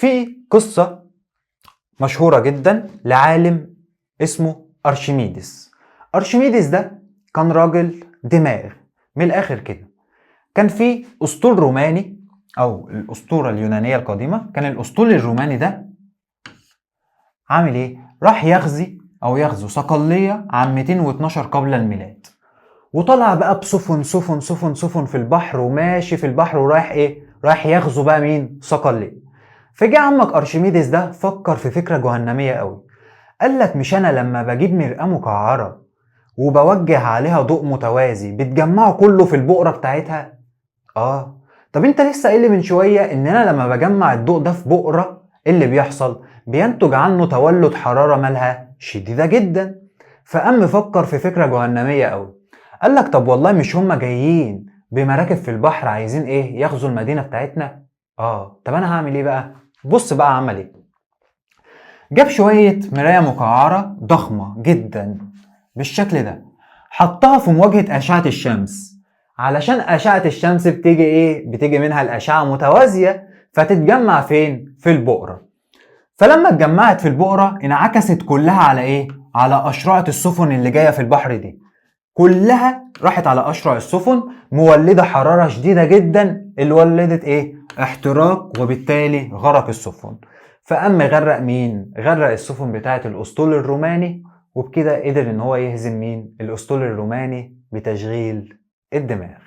في قصة مشهورة جدا لعالم اسمه أرشميدس. أرشميدس ده كان راجل دماغ من الآخر كده. كان في أسطول روماني أو الأسطورة اليونانية القديمة، كان الأسطول الروماني ده عامل إيه؟ راح يغزو صقلية عام 212 قبل الميلاد، وطلع بقى بسفن سفن سفن سفن في البحر، وماشي في البحر ورايح إيه؟ رايح يغزو بقى مين؟ صقلية. فجاء عمك أرشميدس ده فكر في فكرة جهنمية قوي. قالك مش أنا لما بجيب مرآة مكعرة وبوجه عليها ضوء متوازي بتجمعه كله في البؤرة بتاعتها؟ طب انت لسه قايل لي من شوية ان انا لما بجمع الضوء ده في بؤرة اللي بيحصل بينتج عنه تولد حرارة مالها شديدة جدا. فقام فكر في فكرة جهنمية قوي. قالك طب والله مش هما جايين بمراكب في البحر عايزين ايه؟ يغزوا المدينة بتاعتنا. طب انا هعمل ايه بقى؟ بص بقى عمل ايه. جاب شوية مراية مكعرة ضخمة جدا بالشكل ده، حطها في مواجهة أشعة الشمس، علشان أشعة الشمس بتيجي منها الأشعة متوازية فتتجمع فين؟ في البؤرة. فلما اتجمعت في البؤرة انعكست كلها على ايه؟ على أشرعة السفن اللي جاية في البحر دي، كلها راحت على أشرع السفن مولدة حرارة شديدة جدا اللي ولدت ايه؟ احتراق، وبالتالي غرق السفن. فقام غرق مين؟ غرق السفن بتاعة الأسطول الروماني، وبكده قدر ان هو يهزم مين؟ الأسطول الروماني بتشغيل الدماغ.